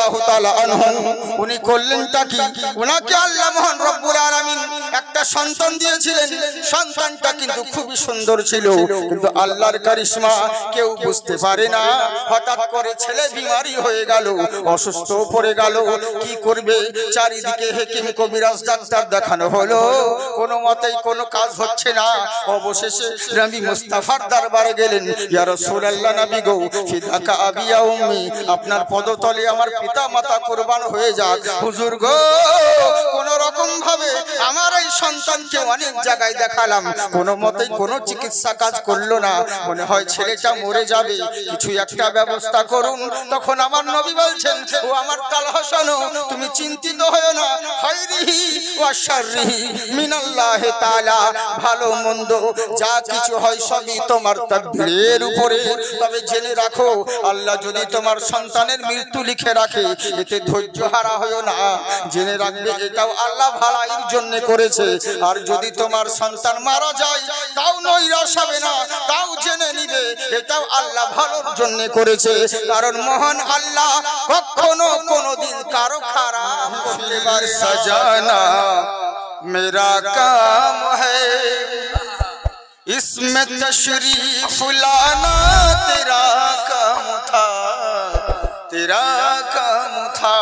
রাদিয়াল্লাহু তাআলা আনহু উনি করলেনটা কি, উনাকে আল্লাহ মহান রব্বুল আলামিন একটা সন্তান দিয়েছিলেন। সন্তানটা কিন্তু খুবই সুন্দর ছিল, কিন্তু আল্লাহর কারিশমা কেউ বুঝতে পারে না। হঠাৎ করে ছেলে বিমারি হয়ে গেল, অসুস্থ পড়ে গেল। কি করবে, চারিদিকে হেকিম কবিরাজ ডাক্তার দেখানো হলো, কোনো মতেই কোনো কাজ হচ্ছে না। অবশেষে নবী মুস্তাফার দরবারে গেলেন। ইয়া রাসূলুল্লাহ, নবী গো, ফিদাকা আবি ওয়া উম্মি, আপনার পদতলে আমার পিতা মাতা কুরবান হয়ে যাক। হুজুর গো, কোন রকম ভাবে আমার এই সন্তানকে অনেক জায়গায় দেখালাম, কোনো মতেই কোনো চিকিৎসা কাজ করলো না। মনে হয় ছেলেটা মরে যাবে, কিছু একটা ব্যবস্থা করুন। তখন আমার নবী বলছেন, ও আমার তালহাসান, তুমি চিন্তিত হয়ো না। খায়রিহি ওয়া শাররিহি মিনাল্লাহি তাআলা, ভালো মন্দ যা কিছু হয় সবই তোমার তাকদীরের উপরে। তবে জেনে রাখো, আল্লাহ যদি তোমার সন্তানের মৃত্যু লিখে রাখে, এতে ধৈর্য হারা হয়ো না। জেনে রাখবে এটাও আল্লাহ ভালোর জন্য করেছে। আর যদি তোমার সন্তান মারা যায়, তাও নৈরাশ হবে না, তাও জেনে নিবে এটাও আল্লাহ ভালোর জন্য করেছে। কারণ মহান আল্লাহ কখনো কোনোদিন কারো খারাপ করতে পারে না। সাজানা मेरा काम है, इसमें तशरीफ लाना तेरा काम था, तेरा काम था।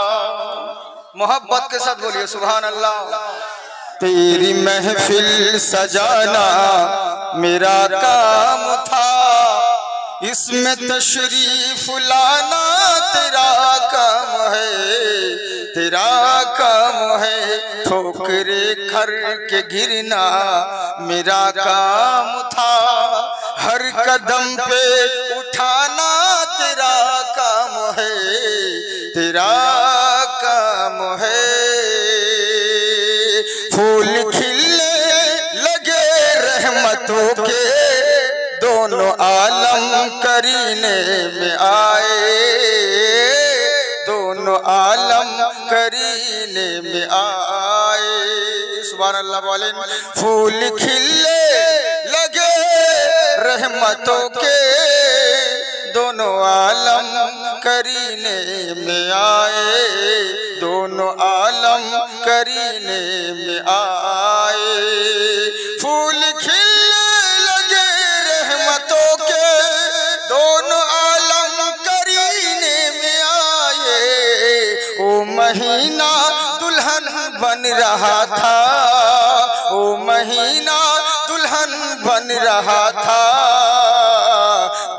मोहब्बत के साथ बोलिए सुभान अल्लाह। तेरी महफिल सजाना मेरा काम था, इसमें तशरीफ लाना तेरा काम है, तेरा काम है। ठोकरे खर के गिरना मेरा काम था, हर कदम पे उठाना तेरा काम है, तेरा काम है। फूल खिलने लगे रहमतों के, दोनों आलम करीने में आए, दोनों आलम करीने में आए। सुभान अल्लाह बोलें। फूल खिलने लगे रहमतों के, दोनों आलम करीने में आए, दोनों आलम करीने में आए। फूल खिलने लगे रहमतों के, दोनों आलम करीने में आए। ओ महीना दुल्हन बन रहा था, ओ महीना दुल्हन बन रहा था,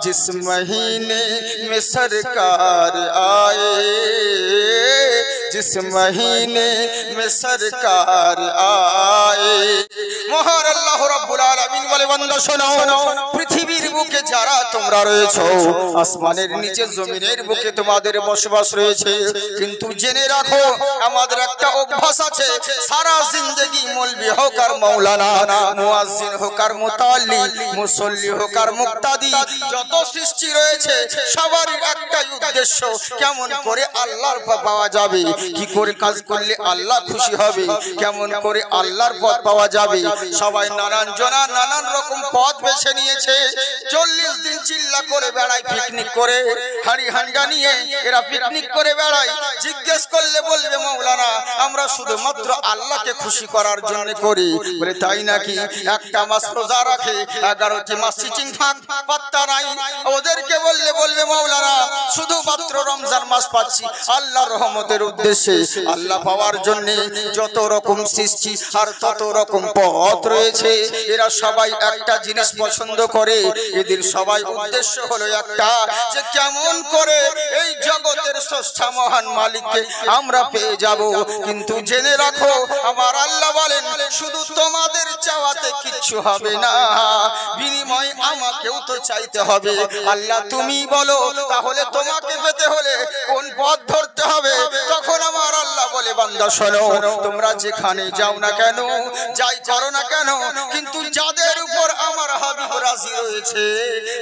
जिस महीने में सरकार आए, जिस महीने में सरकार आए। মহান আল্লাহ রাব্বুল আলামিন বলে, বান্দা শোনো, পৃথিবীর বুকে যারা তোমরা রয়েছো, আসমানের নিচে জমিনের বুকে তোমাদের বসবাস রয়েছে, কিন্তু জেনে রাখো আমাদের একটা অভ্যাস আছে, সারা জিন্দেগি মৌলবি হোক আর মাওলানা, মুয়াজ্জিন হোক আর মুতাল্লি, মুসল্লি হোক আর মুক্তাদি, যত সৃষ্টি রয়েছে সবার একটাই উদ্দেশ্য, কেমন করে আল্লাহর পথ পাওয়া যাবে, কি করে কাজ করলে আল্লাহ খুশি হবে, কেমন করে আল্লাহর পথ পাওয়া যাবে। সবাই নানান জনা নানান রকম পথ বেছে নিয়েছে। 40 দিন চিল্লা করে বেড়ায়, পিকনিক করে, হাড়ি হান্ডা নিয়ে এরা পিকনিক করে বেড়ায়। জিজ্ঞেস করলে বলবে, মাওলানা আমরা শুধুমাত্র আল্লাহকে খুশি করার জন্য করি। বলে তাই নাকি? একটা মাস রোজা রাখে, 11টি মাস চিচিং ফাঁক পাত্তা নাই। ওদেরকে বললে বলবে, মাওলানা শুধুমাত্র রমজান মাস পাচ্ছি আল্লাহর রহমতের উদ্দেশ্যে, আল্লাহ পাওয়ার জন্য যত রকম সৃষ্টি আর তত রকম পথ রয়েছে। এরা সবাই একটা জিনিস পছন্দ করে, এদের সবাই উদ্দেশ্য হলো একটা, যে কেমন করে এই জগতের স্রষ্টা মহান মালিককে আমরা পেয়ে যাব। কিন্তু জেনে রাখো আমার আল্লাহ বলেন, শুধু তোমাদের চাওয়াতে কিচ্ছু হবে না, বিনিময় আমাকেও তো চাইতে হবে। আল্লাহ তুমি বলো, তাহলে তোমাকে পেতে হলে কোন পথ ধরতে হবে? তখন আমার আল্লাহ বলে, বান্দা শোনো, তোমরা যেখানে যাও না কেন, যাই করো না কেন, কিন্তু যাদের উপর আমার হাবিব রাজি রয়েছে,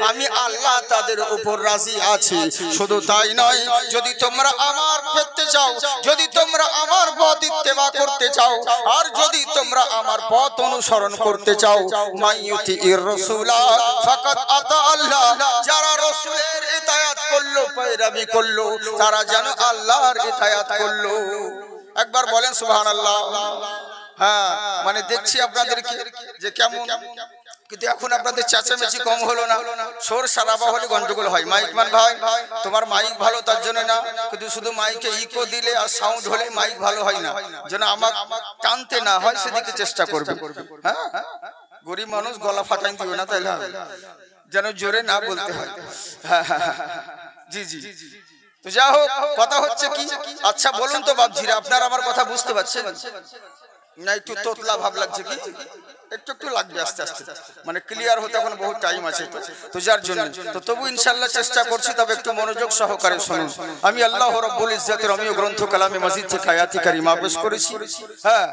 আমি আল্লাহ তাদের উপর রাজি আছি। শুধু তাই নয়, যদি তোমরা আমার পেতে চাও, যদি তোমরা আমার পথ ইত্তেবা করতে চাও, আর যদি তোমরা আমার পথ অনুসরণ করতে চাও, মাইয়ুতির রাসূলা ফাকাত আতা আল্লাহ, যারা রাসূলের ইতায়াত করলো, পয়রাবি করলো, তারা যেন আল্লাহর ইতায়াত করলো। একবার বলেন সুবহানাল্লাহ। হ্যাঁ, মানে দেখছি আপনাদেরকে যে কেমন, কিন্তু এখন আপনাদের চেঁচামেচি কম হলো না, সোর সারাবা হলে গন্ডগোল হয়। মাইকম্যান ভাই, তোমার মাইক ভালো তার জন্য না, কিন্তু শুধু মাইকে ইকো দিলে আর সাউন্ড হলে মাইক ভালো হয় না, যেন আমার টানতে না হয় সেদিকে চেষ্টা করবে। হ্যাঁ, গরিব মানুষ গলা ফাটাই দিও না, তাইলে যেন জোরে না বলতে হয়। হ্যাঁ হ্যাঁ, জি জি। তো যা হোক, কথা হচ্ছে কি, আচ্ছা বলুন তো বাবজিরা, আপনারা আমার কথা বুঝতে পারছেন না? একটু তোতলা ভাব লাগছে কি? একটু একটু লাগবে, আস্তে আস্তে, মানে ক্লিয়ার হতে এখন বহুত টাইম আছে, তো যার জন্য তো তবু ইনশাআল্লাহ চেষ্টা করছি, তবে একটু মনোযোগ সহকারে শুনুন। আমি আল্লাহ রাব্বুল ইজ্জাতের অমীয় গ্রন্থ কালামে মাজিদ থেকে আয়াতি কারিমা পেশ করেছি। হ্যাঁ,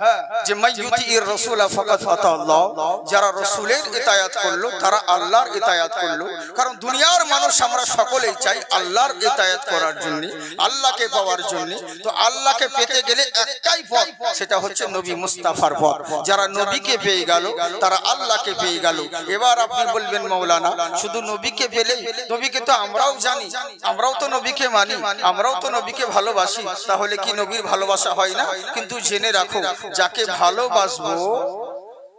যে মাইয়ুতির রাসূলা ফাকাত আতা আল্লাহ, যারা রাসূলের ইতায়াত করলো তারা আল্লাহর ইতায়াত করলো। কারণ দুনিয়ার মানুষ আমরা সকলেই চাই আল্লাহর ইতায়াত করার জন্য, আল্লাহকে পাওয়ার জন্য। তো আল্লাহকে পেতে গেলে একটাই পথ, সেটা হচ্ছে নবী মুস্তাফার পথ। যারা নবীকে পেয়ে গেল তারা আল্লাহকে পেয়ে গেল। এবার আপনি বলবেন মাওলানা, শুধু নবীকে পেলে, নবীকে তো আমরাও জানি, আমরাও তো নবীকে মানি, আমরাও তো নবীকে ভালোবাসি, তাহলে কি নবীর ভালোবাসা হয় না? কিন্তু জেনে রাখো, যাকে ভালোবাসবো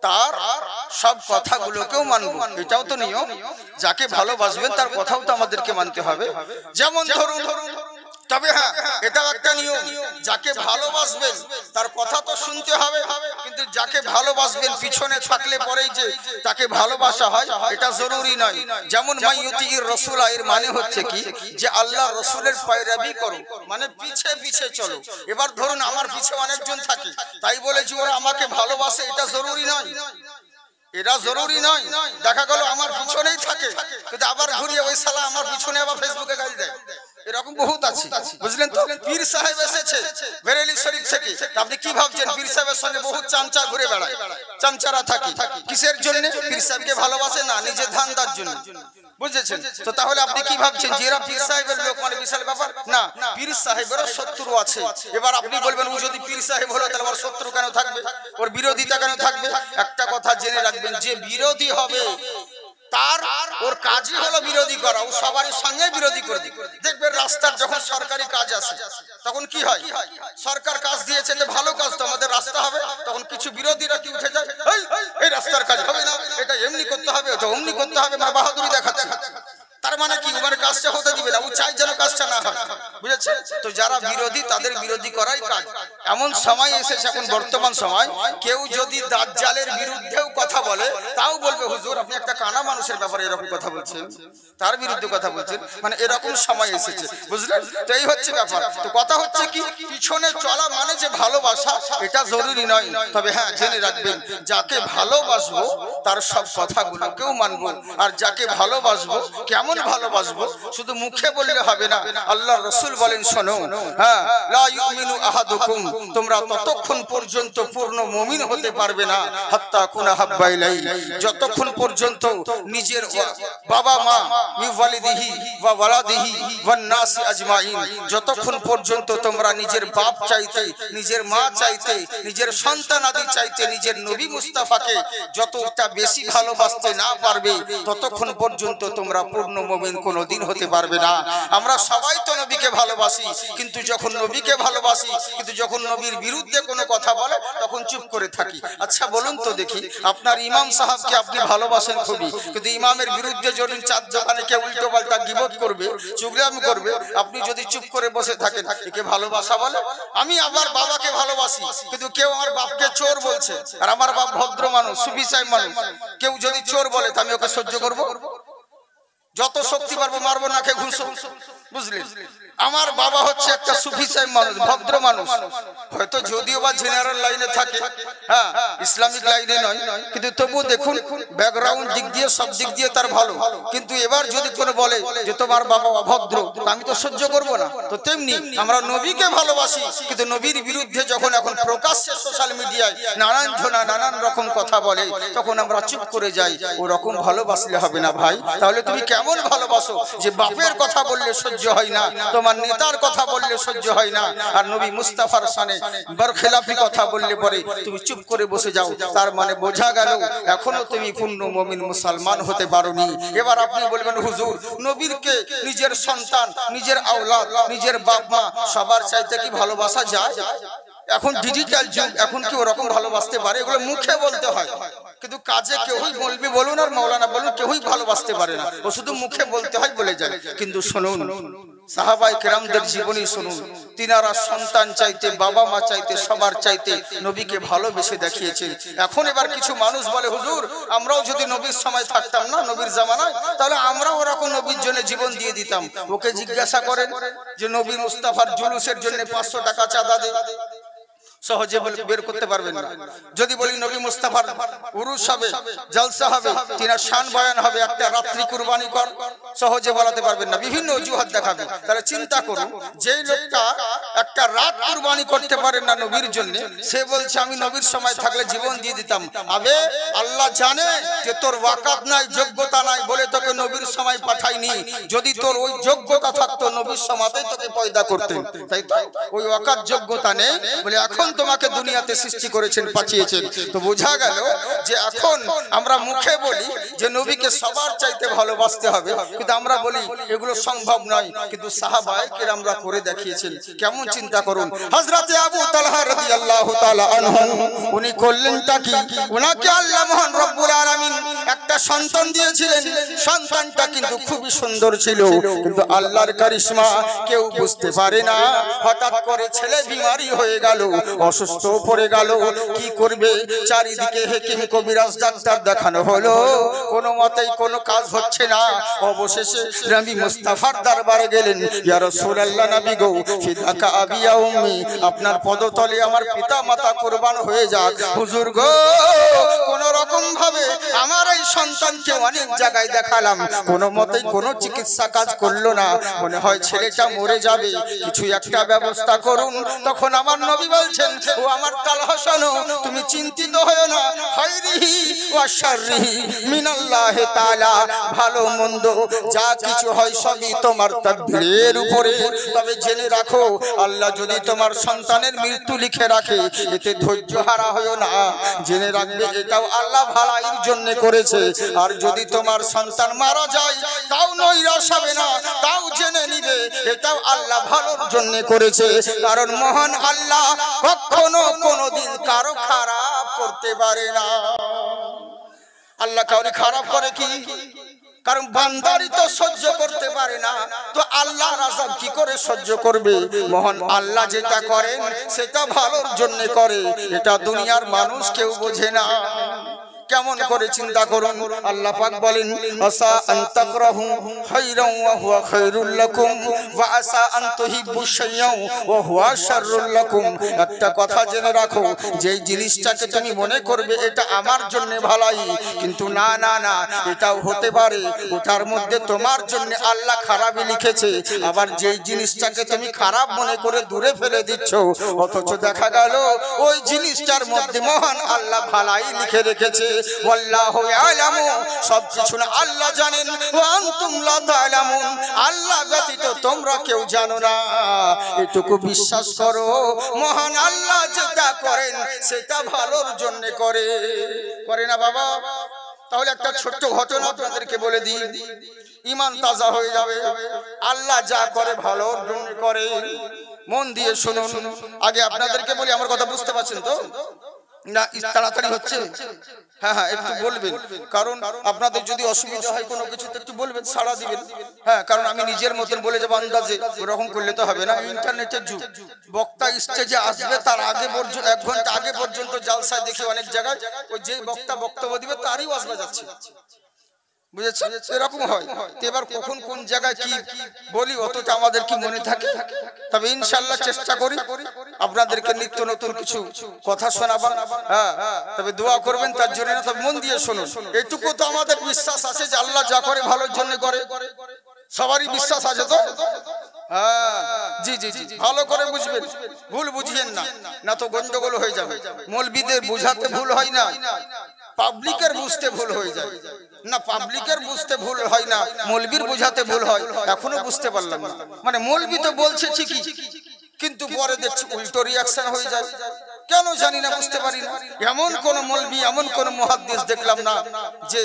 তার সব কথাগুলোকেও মানবো, এটাও তো নিয়ম। যাকে ভালোবাসবেন তার কথাও তো আমাদেরকে মানতে হবে। যেমন ধরুন, তবে হ্যাঁ, এটাও একটা নিয়ম, যাকে ভালোবাসবেন তার কথা তো শুনতে হবে, কিন্তু যাকে ভালোবাসবেন পিছনে থাকলে পরেই যে তাকে ভালোবাসা হয়, এটা জরুরি নয়। যেমন মাইয়ুতির রাসূলা, এর মানে হচ্ছে কি, যে আল্লাহ রাসূলের পয়রাবি করো, মানে পিছে পিছে চলো। এবার ধরুন আমার পিছে অনেকজন থাকে, তাই বলে যে ওরা আমাকে ভালোবাসে, এটা জরুরি নয়, এটা জরুরি নয়। দেখা গেল আমার পিছনেই থাকে, কিন্তু আবার ঘুরিয়ে ওই শালা আমার পিছনে আবার ফেসবুকে গালি দেয়, এরকম বহুত আছে, বুঝলেন তো? পীর সাহেব এসেছে বেরেলি শরীফ থেকে, আপনি কি ভাবছেন পীর সাহেবের সঙ্গে বহুত চামচা ঘুরে বেড়ায়, চামচারা থাকে, কিসের জন্য? পীর সাহেবকে ভালোবাসে না, নিজের ধান্দার জন্য, বুঝেছেন তো? তাহলে আপনি কি ভাবছেন যে এরা পীর সাহেবের লোক, মানে বিশাল ব্যাপার না? পীর সাহেবেরও শত্রু আছে। এবার আপনি বলবেন, ও যদি পীর সাহেব হলো তাহলে ওর শত্রু কেন থাকবে, ওর বিরোধিতা কেন থাকবে? একটা কথা জেনে রাখবেন, যে বিরোধী হবে তার ওর কাজই হলো বিরোধী করা, ও সবার সঙ্গে বিরোধী করে। দেখবেন রাস্তার যখন সরকারি কাজ আসে তখন কি হয়, সরকার কাজ দিয়েছে যে ভালো কাজ, তো আমাদের রাস্তা হবে, তখন কিছু বিরোধীরা কি উঠে যায়, এই রাস্তার কাজ হবে না, এটা এমনি করতে হবে, ওটা অমনি করতে হবে, মানে বাহাদুরি দেখাচ্ছে। তার মানে কি, মানে কাজটা হতে দিবে না, ও চাই যেন কাজটা না হয়, বুঝেছেন তো? যারা বিরোধী তাদের বিরোধী করাই কাজ। এমন সময় এসেছে এখন বর্তমান সময়, কেউ যদি দাজ্জালের বিরুদ্ধেও কথা বলে তাও বলবে, হুজুর আপনি একটা কানা মানুষের ব্যাপারে এরকম কথা বলছেন, তার বিরুদ্ধে কথা বলছেন, মানে এরকম সময় এসেছে, বুঝলেন তো? এই হচ্ছে ব্যাপার। তো কথা হচ্ছে কি, পিছনে চলা মানে যে ভালোবাসা, এটা জরুরি নয়। তবে হ্যাঁ, জেনে রাখবেন, যাকে ভালোবাসবো তার সব কথাগুলোকেও মানবো, আর যাকে ভালোবাসবো কেমন ভালোবাসবো শুধু মুখে বললে হবে না। আল্লাহর রাসূল বলেন, শোনো, হ্যাঁ, লা ইউমিনু আহাদুকুম, তোমরা ততক্ষণ পর্যন্ত পূর্ণ মুমিন হতে পারবে না, হাত্তা কুনা হাব্বা ইলাইহি, যতক্ষণ পর্যন্ত নিজের বাবা মা মিওয়ালিদিহি ওয়া ওয়ালাদিহি ওয়ান নাসি আজমাইন, যতক্ষণ পর্যন্ত তোমরা নিজের বাপ চাইতে, নিজের মা চাইতে, নিজের সন্তান আদি চাইতে নিজের নবী মুস্তাফাকে যতটা বেশি ভালোবাসতে না পারবে, ততক্ষণ পর্যন্ত তোমরা পূর্ণ মুমিন কোনোদিন হতে পারবে না। আমরা সবাই তো নবীকে ভালোবাসি, কিন্তু যখন নবীকে ভালোবাসি, কিন্তু যখন নবীর বিরুদ্ধে কোনো কথা বলে তখন চুপ করে থাকি। আচ্ছা বলুন তো দেখি, আপনার ইমাম সাহেবকে আপনি ভালোবাসেন খুবই, কিন্তু ইমামের বিরুদ্ধে যদি চার দোকানে কেউ উল্টো পাল্টা গীবত করবে, চুগলামি করবে, আপনি যদি চুপ করে বসে থাকেন, একে ভালোবাসা বলে? আমি আমার বাবাকে ভালোবাসি, কিন্তু কেউ আমার বাপকে চোর বলছে, আর আমার বাপ ভদ্র মানুষ, সুফিসাই মানুষ, কেউ যদি চোর বলে তা আমি ওকে সহ্য করবো? যত শক্তি পারবো মারবো, নাকে ঘুষো, বুঝলেন? আমার বাবা হচ্ছে একটা সুফি সাহেব মানুষ, ভদ্র মানুষ, হয়তো যদিও বা জেনারেল লাইনে থাকে, হ্যাঁ ইসলামিক লাইনে নয়, কিন্তু তবুও দেখুন ব্যাকগ্রাউন্ড দিক দিয়ে সব দিক দিয়ে তার ভালো। কিন্তু এবার যদি কোনো বলে যে তোমার বাবা অভদ্র, আমি তো সহ্য করবো না। তো তেমনি আমরা নবীকে ভালোবাসি, কিন্তু নবীর বিরুদ্ধে যখন এখন প্রকাশ্যে সোশ্যাল মিডিয়ায় নানান জনা নানান রকম কথা বলে, তখন আমরা চুপ করে যাই। ওরকম ভালোবাসলে হবে না ভাই। তাহলে তুমি কেমন ভালোবাসো যে বাপের কথা বললে সহ্য হয় না, তোমার নেতার কথা বললে সহ্য হয় না, আর নবী মুস্তাফার শানে বরখেলাফি কথা বললে পরে তুমি চুপ করে বসে যাও। তার মানে বোঝা গেল এখনো তুমি পূর্ণ মুমিন মুসলমান হতে পারোনি। এবার আপনি বলবেন হুজুর, নবীরকে নিজের সন্তান, নিজের আওলাদ, নিজের বাপ মা সবার চাইতে কি ভালোবাসা যায়? এখন ডিজিটাল যুগ, এখন কি ওরকম ভালোবাসতে পারে? এগুলো মুখে বলতে হয়, কিন্তু কাজে কেউই বলবি বলুন আর মাওলানা বলুন কেউই ভালোবাসতে পারে না। ও শুধু মুখে বলতে হয়, বলে যায়। কিন্তু শুনুন সাহাবায়ে কেরামদের জীবনী শুনুন, তিনারা সন্তান চাইতে, বাবা মা চাইতে, সবার চাইতে নবীকে ভালোবেসে দেখিয়েছেন। এখন এবার কিছু মানুষ বলে হুজুর আমরাও যদি নবীর সময় থাকতাম না, নবীর জামানায়, তাহলে আমরাও ওরকম নবীর জন্য জীবন দিয়ে দিতাম। ওকে জিজ্ঞাসা করেন যে নবী মুস্তাফার জুলুসের জন্য 500 টাকা চাঁদা দে, সহজে বের করতে পারবেন না। যদি বলি নবী মুস্তাফার উরুস হবে, জলসা হবে, তিনার শান বয়ান হবে, একটা রাত্রি কুরবানি কর, সহজে বলাতে পারবেন না, বিভিন্ন অজুহাত দেখাবে। তাহলে চিন্তা করুন, যেই লোকটা একটা রাত কুরবানি করতে পারেন না নবীর জন্য, সে বলছে আমি নবীর সময় থাকলে জীবন দিয়ে দিতাম। আবে আল্লাহ জানে যে তোর ওয়াকাত নাই, যোগ্যতা নাই বলে তোকে নবীর সময় পাঠাইনি। যদি তোর ওই যোগ্যতা থাকতো নবীর সময়তেই তোকে পয়দা করতেন, তাই তো? ওই ওয়াকাত যোগ্যতা নেই বলে এখন তোমাকে দুনিয়াতে সৃষ্টি করেছেন, পাঠিয়েছেন। তো বোঝা গেল যে এখন আমরা মুখে বলি যে নবীকে সবার চাইতে ভালোবাসতে হবে, কিন্তু আমরা বলি এগুলো সম্ভব নয়। কিন্তু সাহাবায়ে কেরামরা করে দেখিয়েছেন। কেমন চিন্তা করুন, হযরতে আবু তালহা রাদিয়াল্লাহু তাআলা আনহু উনি করলেনটা কি? উনাকে আল্লাহ মহান রব্বুল আলামিন একটা সন্তান দিয়েছিলেন। সন্তানটা কিন্তু খুবই সুন্দর ছিল, কিন্তু আল্লাহর কারিশমা কেউ বুঝতে পারে না। হঠাৎ করে ছেলে বিমারি হয়ে গেল, অসুস্থ পড়ে গেল। কি করবে? চারিদিকে হেকিম কবিরাজ ডাক্তার দেখানো হলো, কোনো মতেই কোনো কাজ হচ্ছে না। অবশেষে নবী মুস্তাফার দরবারে গেলেন। ইয়া রাসূলুল্লাহ, নবী গো, ফিদাকা আবি ওয়া উম্মি, আপনার পদতলে আমার পিতা মাতা কুরবান হয়ে যাক। হুজুর গো, কোন রকম ভাবে আমার এই সন্তানকে অনেক জায়গায় দেখালাম, কোনো মতেই কোনো চিকিৎসা কাজ করলো না। মনে হয় ছেলেটা মরে যাবে, কিছু একটা ব্যবস্থা করুন। তখন আমার নবী বলছেন, ও আমার তালহা শোনো, তুমি চিন্তিত হয়ো না। খায়রিহি ওয়া শাররিহি মিনাল্লাহি তাআলা, ভালো মন্দ যা কিছু হয় সবই তোমার তাকদীরের উপরে। তবে জেনে রাখো, আল্লাহ যদি তোমার সন্তানের মৃত্যু লিখে রাখে, এতে ধৈর্য হারা হয়ো না। জেনে রাখবে এটাও আল্লাহ ভালোর জন্য করেছে। আর যদি তোমার সন্তান মারা যায়, তাও নৈরাশ হবে না, তাও জেনে নিবে এটাও আল্লাহ ভালোর জন্য করেছে। কারণ মহান আল্লাহ কখনো কোনোদিন কারো খারাপ করতে পারে না। আল্লাহ কাউরি খারাপ করে কি? কারণ বান্দারই তো সহ্য করতে পারে না, তো আল্লাহর আযাব কি করে সহ্য করবে? মহান আল্লাহ যেটা করেন সেটা ভালোর জন্য করে, এটা দুনিয়ার মানুষ কেউ বোঝে না। কেমন করে চিন্তা করুন, আল্লাহ পাক বলেন, আসা আন তাকরাহু খায়রান ওয়া হুয়া খায়রুল লাকুম ওয়া আসা আন তুহিব্বু শাইআন ওয়া হুয়া শাররুল লাকুম। একটা কথা জেনে রাখো, যেই জিনিসটাকে তুমি মনে করবে এটা আমার জন্য ভালাই, কিন্তু না না না, এটাও হতে পারে ওটার মধ্যে তোমার জন্য আল্লাহ খারাপই লিখেছে। আবার যেই জিনিসটাকে তুমি খারাপ মনে করে দূরে ফেলে দিচ্ছ, অথচ দেখা গেল ওই জিনিসটার মধ্যে মহান আল্লাহ ভালাই লিখে রেখেছে। ওয়াল্লাহু ইয়ালামু, সবকিছু না আল্লাহ জানেন। ওয়া আনতুম লা তা'লামুন, আল্লাহ ব্যতীত তোমরা কেউ জানো না। এটুকু বিশ্বাস করো, মহান আল্লাহ যেটা করেন সেটা ভালোর জন্য করে, করে না বাবা? তাহলে একটা ছোট্ট ঘটনা আপনাদেরকে বলে দিই, ঈমান তাজা হয়ে যাবে। আল্লাহ যা করে ভালোর জন্য করে। মন দিয়ে শুনুন। আগে আপনাদেরকে বলি, আমার কথা বুঝতে পারছেন তো? না তাড়াতাড়ি হচ্ছে? হ্যাঁ হ্যাঁ, একটু বলবেন, কারণ আপনাদের যদি অসুবিধা হয় কোনো কিছুতে একটু বলবেন, সাড়া দিবেন। হ্যাঁ, কারণ আমি নিজের মতন বলে যাবো আন্দাজে, ওরকম করলে তো হবে না। ইন্টারনেটের যুগ, বক্তা স্টেজে আসবে তার আগে পর্যন্ত 1 ঘন্টা আগে পর্যন্ত জালসায় দেখি অনেক জায়গায় ওই যে বক্তা বক্তব্য দিবে তারই ওয়াজ বাজাচ্ছে। বুঝেছেন? এরকম হয়। তো এবার কখন কোন জায়গায় কি বলি অতটা আমাদের কি মনে থাকে? তবে ইনশাআল্লাহ চেষ্টা করি আপনাদেরকে নিত্য নতুন কিছু কথা শোনাবার। হ্যাঁ, তবে দোয়া করবেন তার জন্য না, তবে মন দিয়ে শুনুন। এইটুকু তো আমাদের বিশ্বাস আছে যে আল্লাহ যা করে ভালোর জন্য করে। সবারই বিশ্বাস আছে তো? হ্যাঁ, জি জি জি, ভালো করে বুঝবেন, ভুল বুঝিয়েন না, না তো গন্ডগোল হয়ে যাবে। মৌলবীদের বুঝাতে ভুল হয় না, পাবলিকের বুঝতে ভুল হয়ে যায়। না, পাবলিকের বুঝতে ভুল হয় না, মৌলবীর বুঝাতে ভুল হয়। এখনো বুঝতে পারলাম না, মানে মৌলবী তো বলছে ঠিকই, কিন্তু পরে দেখছি উল্টো রিয়াকশন হয়ে যায়। কেন জানি না, বুঝতে পারি না। এমন কোন মৌলবী, এমন কোন মুহাদ্দিস দেখলাম না যে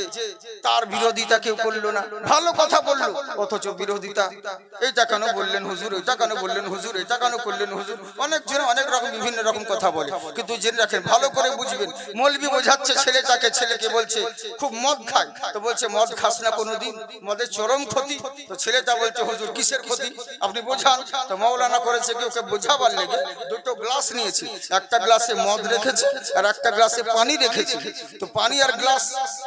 তার বিরোধিতা কেউ করলো না, ভালো কথা বললো, অথচ বিরোধিতা। এইটা কেন বললেন হুজুর, এটা কেন বললেন হুজুর, এটা কেন করলেন হুজুর। অনেকজন অনেক রকম বিভিন্ন রকম কথা বলে, কিন্তু জেনে রাখেন, ভালো করে বুঝবেন। মৌলবী বোঝাচ্ছে ছেলেটাকে, ছেলেকে বলছে খুব মদ খায়, তো বলছে মদ খাস না কোনোদিন, মদের চরম ক্ষতি। তো ছেলেটা বলছে হুজুর কিসের ক্ষতি আপনি বোঝান। তো মাওলানা করেছে কি, ওকে বোঝাবার লেগে দুটো গ্লাস নিয়েছি, একটা গ্লাসে মদ রেখেছে আর একটা গ্লাসে পানি রেখেছে। তো পানি আর গ্লাস,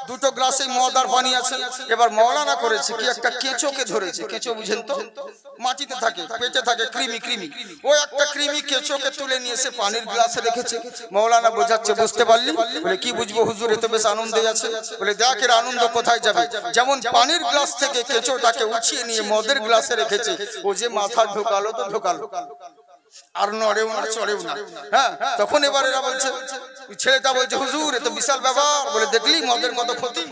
দুটো গ্লাসে মদ আর পানি আছে। এবার মাওলানা করেছে কি, একটা কেঁচোকে ধরেছে। কেঁচো বুঝেন তো, মাটিতে থাকে, পেটে থাকে, কৃমি কৃমি। ও একটা কৃমি কেঁচোকে তুলে নিয়ে এসে পানির গ্লাসে রেখেছে। মাওলানা বোঝাচ্ছে, বুঝতে পারলি? বলে কি বুঝবো হুজুর, এ তো বেশ আনন্দে আছে। বলে দেখ এর আনন্দ কোথায় যাবে, যেমন পানির গ্লাস থেকে কেঁচোটাকে উঠিয়ে নিয়ে মদের গ্লাসে রেখেছে, ও যে মাথা ঢোকালো তো ঢোকালো, আর নড়েও না চড়েও না। হ্যাঁ, তখন এবার এরা বলছে, ছেলেটা বলছে হুজুর এ তো বিশাল ব্যাপার। বলে দেখলি মদের কত ক্ষতি,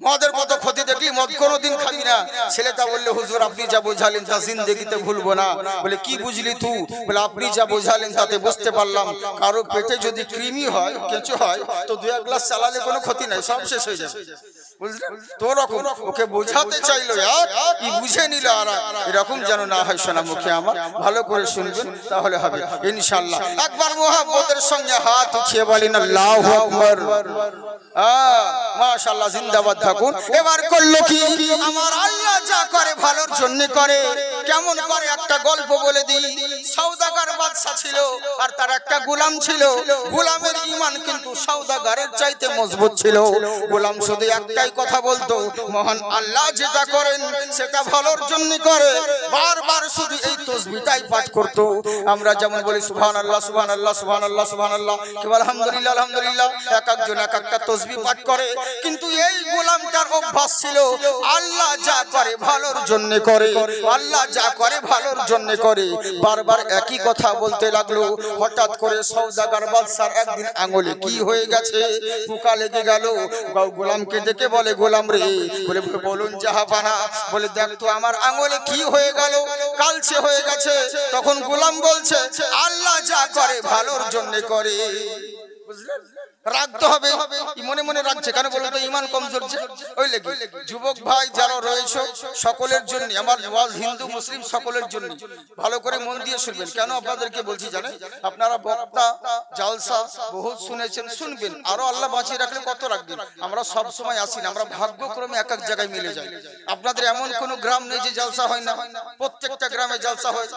মদের কত ক্ষতি দেখলি, মদ কোনোদিন খাবি না। ছেলেটা বললে হুজুর আপনি যা বোঝালেন তা জিন্দেগিতে ভুলবো না। বলে কি বুঝলি তুই? বলে আপনি যা বোঝালেন তাতে বুঝতে পারলাম, কারো পেটে যদি কৃমি হয়, কেঁচো হয়, তো 2 গ্লাস চালালে কোনো ক্ষতি নাই, সব শেষ হয়ে যাবে। বুঝলেন তো? রকম ওকে বোঝাতে চাইলো এক, ই বুঝে নিল আর এরকম যেন না হয়। শোনা মুখে আমার, ভালো করে শুনবেন, তাহলে হবে ইনশাআল্লাহ। একবার মুহাব্বতের সঙ্গে হাত উঠিয়ে বলেন আল্লাহু আকবার। মাশাআল্লাহ, জিন্দাবাদ থাকুন। এবার করলো কি, আমার আল্লাহ যা করে ভালোর জন্য করে। কেমন করে একটা গল্প বলে দিই। সওদাগর বাদশা ছিল আর তার একটা গোলাম ছিল। গোলামের ঈমান কিন্তু সওদাগরের চাইতে মজবুত ছিল। গোলাম শুধু একটাই কথা বলতো, মহান আল্লাহ যেটা করেন সেটা ভালোর জন্য করে। বারবার শুধু এই তাসবিহটাই পাঠ করত। আমরা যেমন বলি সুবহানাল্লাহ সুবহানাল্লাহ সুবহানাল্লাহ সুবহানাল্লাহ, কি আলহামদুলিল্লাহ আলহামদুলিল্লাহ, এক একজন এক একটা তাসবিহ পাঠ করে। কিন্তু এই গোলামটার অভ্যাস ছিল আল্লাহ যা করে ভালোর জন্য করে, আল্লাহ যা করে ভালোর জন্য করে। বারবার একই কথা বলতে লাগলো। হঠাৎ করে সওদাগর বাদশার একদিন আঙুলে কি হয়ে গেছে, পোকা লেগে গেল। গোলামকে ডেকে বলে, গোলাম রে, বলে বলুন জাহাপানা, বলে দেখ তো আমার আঙুলে কি হয়ে গেল, কালচে হয়ে গেছে। তখন গোলাম বলছে আল্লাহ যা করে ভালোর জন্য করে। বুঝলেন? রাখতে হবে, মনে মনে রাখছে কেন বলুন তো, ঈমান কমজোর যে, ওই লেগে। যুবক ভাই যারা রয়েছে সকলের জন্য আমার ওয়াজ, হিন্দু মুসলিম সকলের জন্য ভালো করে মন দিয়ে শুনবেন। কেন আপনাদেরকে বলছি জানেন? আপনারা বক্তা জালসা বহুত শুনেছেন, শুনবেন, আরো আল্লাহ বাঁচিয়ে রাখলে কত রাখবেন। আমরা সব সময় আসি না, আমরা ভাগ্যক্রমে এক এক জায়গায় মিলে যাই। আপনাদের এমন কোন গ্রাম নেই যে জালসা হয় না, প্রত্যেকটা গ্রামে জালসা হয়।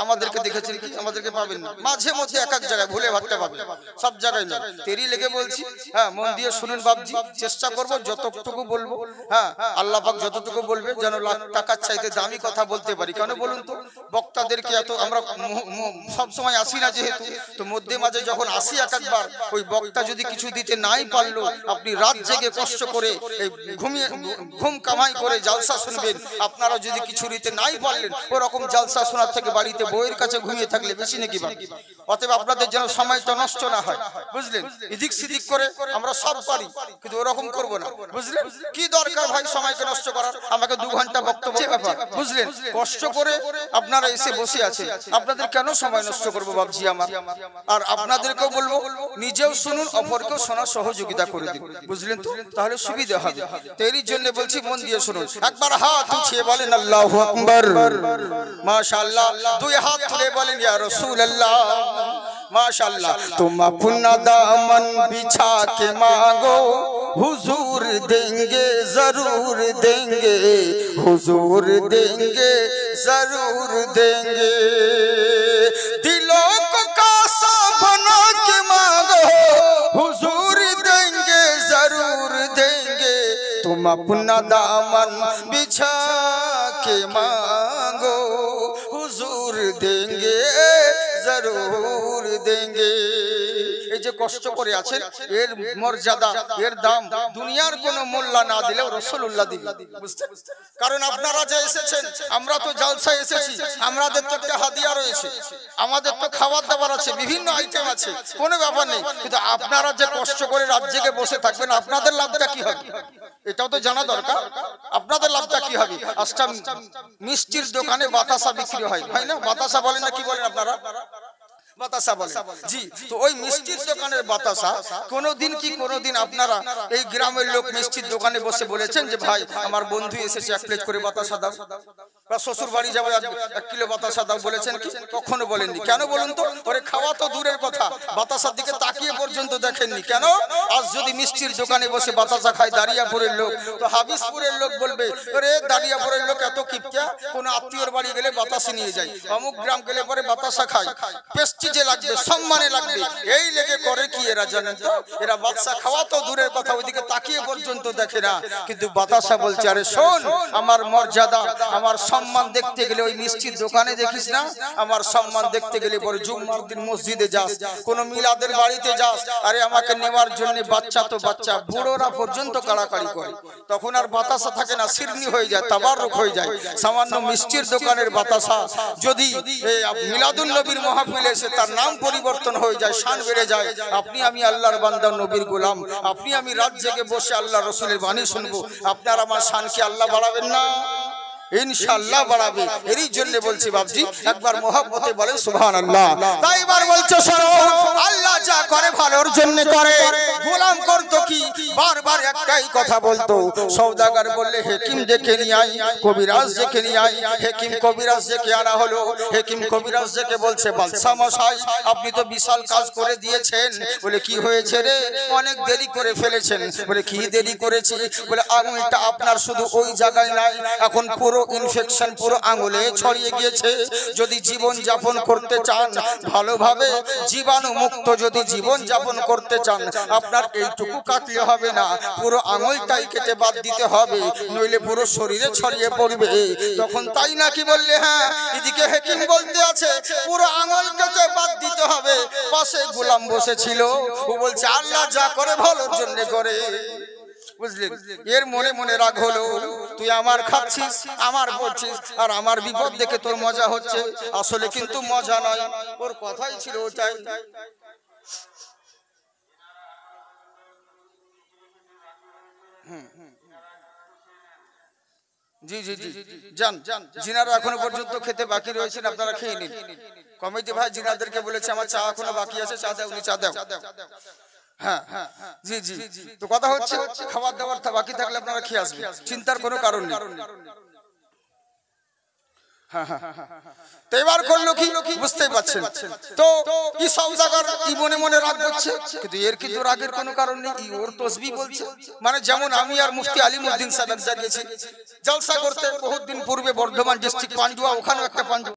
আমাদেরকে দেখেছেন কি? আমাদেরকে পাবেন না, মাঝে মধ্যে এক এক জায়গায় ভুলে ভাবতে পাবেন, সব জায়গায় না। তেরি লেগে বলছি, হ্যাঁ মন দিয়ে শুনুন বাবজি, চেষ্টা করব যতটুকু বলবো। হ্যাঁ, আল্লাহ পাক যতটুকু বলবে যেন লাখ টাকার চাইতে দামি কথা বলতে পারি। কেন বলুন তো, বক্তাদেরকে এত আমরা সব সময় আসি না যেহেতু, তো মধ্যে মাঝে যখন আসি এক একবার, ওই বক্তা যদি কিছু দিতে নাই পারলো, আপনি রাত জেগে কষ্ট করে ঘুম কামাই করে জালসা শুনবেন, আপনারা যদি কিছু দিতে নাই পারলেন, ওরকম জালসা শোনার থেকে বাড়িতে বইয়ের কাছে ঘুমিয়ে থাকলে বেশি নাকি বাকি। অতএব আপনাদের যেন সময়টা নষ্ট না হয়, বুঝলেন? এদিক সেদিক করে আমরা সব পারি, কিন্তু ওরকম করব না। বুঝলেন? কি দরকার ভাই সময়কে নষ্ট করার? আমাকে 2 ঘন্টা বক্তব্য ব্যাপার, বুঝলেন? কষ্ট করে আপনারা এসে বসে আছেন, আপনাদের কেন সময় নষ্ট করব বাবজি আমার? আর আপনাদেরকেও বলবো, নিজেও শুনুন, অপরকেও শোনার সহযোগিতা করে দিন, বুঝলেন তো? তাহলে সুবিধা হবে। এরই জন্য বলছি মন দিয়ে শুনুন। একবার হাত উঠিয়ে বলেন আল্লাহু আকবার। মাশাআল্লাহ, 2 হাত তুলে বলেন ইয়া রাসূলুল্লাহ। माशाअल्लाह, तुम अपना दामन बिछा के मांगो, हुजूर देंगे जरूर देंगे, हुजूर देंगे जरूर देंगे। दिलों को कासा बना के मांगो, हुजूर देंगे जरूर देंगे। तुम तुम अपना दामन बिछा के मांगो हुजूर देंगे जरूर देंगे। এই যে কষ্ট করে আছেন এর মর্যাদা এর দাম দুনিয়ার কোনো মূল্য না দিলেও রাসূলুল্লাহ দিবেন, বুঝছেন? কারণ আপনারা যে এসেছেন, আমরা তো জলসায় এসেছি, আমাদের তো একটা হাদিয়া রয়েছে, আমাদের তো খাবার দাবার আছে, বিভিন্ন আইটেম আছে, কোনো ব্যাপার নেই। কিন্তু আপনারা যে কষ্ট করে রাত জেগে বসে থাকবেন, আপনাদের লাভটা কি হবে এটাও তো জানা দরকার। আপনাদের লাভটা কি হবে? আজটা মিষ্টির দোকানে বাতাসা বিক্রি হয়, হয় না? বাতাসা বলেন না, কি বলেন আপনারা? বাতাসা বলে, জি। তো ওই মিষ্টির দোকানের বাতাসা কোনোদিন কি কোনোদিন আপনারা এই গ্রামের লোক মিষ্টির দোকানে বসে বলেছেন যে ভাই আমার বন্ধু এসেছে, এক প্লেট করে বাতাসা দাও, বা শ্বশুর বাড়ি যাবো 1 কিলো বাতাসা দাও, বলেছেন কি? কখনো বলেননি। কেন বলুন তো? ওরে খাওয়া তো দূরের কথা, বাতাসার দিকে তাকিয়ে পর্যন্ত দেখেননি। কেন? আজ যদি মিষ্টির দোকানে বসে বাতাসা খায় দারিয়াপুরের লোক, তো হাবিসপুরের লোক বলবে ওরে দারিয়াপুরের লোক এত কিপটা, কোনো আত্মীয়র বাড়ি গেলে বাতাসা নিয়ে যায়, অমুক গ্রাম গেলে পরে বাতাসা খায়, প্রেস্টিজে লাগবে, সম্মানে লাগবে, এই লেগে করে কি এরা জানেন তো? এরা বাতাসা খাওয়া তো দূরের কথা, ওইদিকে তাকিয়ে পর্যন্ত দেখে না। কিন্তু বাতাসা বলছে আরে শোন, আমার মর্যাদা আমার সম্মান দেখতে গেলে ওই মিষ্টির দোকানে দেখিস না, আমার সম্মান দেখতে গেলে পরে জুম্মার দিন মসজিদে যাস, কোন মিলাদের বাড়িতে যাস, আরে আমাকে নেওয়ার জন্য বাচ্চা তো বাচ্চা, বুড়োরা পর্যন্ত কাড়াকাড়ি করে, তখন আর বাতাসা থাকে না, সিরনি হয়ে যায়, তাবাররুক হয়ে যায়। সামান্য মিষ্টির দোকানের বাতাসা যদি মিলাদুন নবীর মাহফিলে এসে তার নাম পরিবর্তন হয়ে যায়, শান বেড়ে যায়। আপনি আমি আল্লাহর বান্দা, নবীর গোলাম, আপনি আমি রাত জেগে বসে আল্লাহ রসুলের বাণী শুনবো, আপনার আমার শানকে আল্লাহ বাড়াবেন না? ইনশাআল্লাহ বাড়াবে। এরই জন্য বলছি বাপজি একবার মোহাব্বতে বলেন সুবহানাল্লাহ। তাই এবার বলছো শোনো, আল্লাহ যা করে ভালোর জন্য করে, গোলাম করতো কি বারবার একটাই কথা বলতো। সওদাগর বললে হেকিম ডেকে নিয়ে আই, কবিরাজ ডেকে নিয়ে আই, হেকিম কবিরাজ ডেকে আনা হলো। হেকিম কবিরাজ ডেকে বলছে বাদশা মশাই আপনি তো বিশাল কাজ করে দিয়েছেন। বলে কি হয়েছে রে? অনেক দেরি করে ফেলেছেন। বলে কি দেরি করেছি? বলে আঙুলটা আপনার শুধু ওই জায়গায় নাই, এখন পুরো ইনফেকশন পুরো আঙুলে ছড়িয়ে গিয়েছে। যদি জীবন যাপন করতে চান ভালোভাবে, জীবাণু মুক্ত যদি জীবন যাপন করতে চান, আপনার এইটুকু কাটলে হবে না, পুরো আঙুলটাই কেটে বাদ দিতে হবে, নইলে পুরো শরীরে ছড়িয়ে পড়বে। তখন তাই নাকি বললে হ্যাঁ। এদিকে হেকিম বলতে আছে পুরো আঙুল কেটে বাদ দিতে হবে। পাশে গোলাম বসেছিল, ও বলছে আল্লাহ যা করে ভালোর জন্য করে। বুঝলেন? এর মনে মনে রাগ হলো, তুই আমার খাচ্ছিস, আমার পড়ছিস, আর আমার বিপদ দেখে তোর মজা হচ্ছে। আসলে কিন্তু মজা নয়, ওর কথাই ছিল ওটাই। জি জি জি যান, জিনারা এখনো পর্যন্ত খেতে বাকি রয়েছেন, আপনারা খেয়ে নিন। কমিটি ভাই জিনাদেরকে বলেছে আমার চা এখনো বাকি আছে, চা দাও, উনি চা দাও। হ্যাঁ জি জি। তো কথা হচ্ছে খাবার দাবার বাকি থাকলে আপনারা খেয়ে আসবেন, চিন্তার কোনো কারণ নেই। তো এবার করলো কি বুঝতেই পারছেন তো? এই সওদাগর এই মনে মনে রাগ করছে, কিন্তু এর কিন্তু রাগের কোনো কারণ নেই। ওর তসবিহ বলছে, মানে যেমন আমি আর মুফতি আলিমউদ্দিন সাহেব জাগিয়েছি জলসা করতে বহুত দিন পূর্বে বর্ধমান ডিস্ট্রিক্ট পান্ডুয়া, ওখানে একটা পান্ডু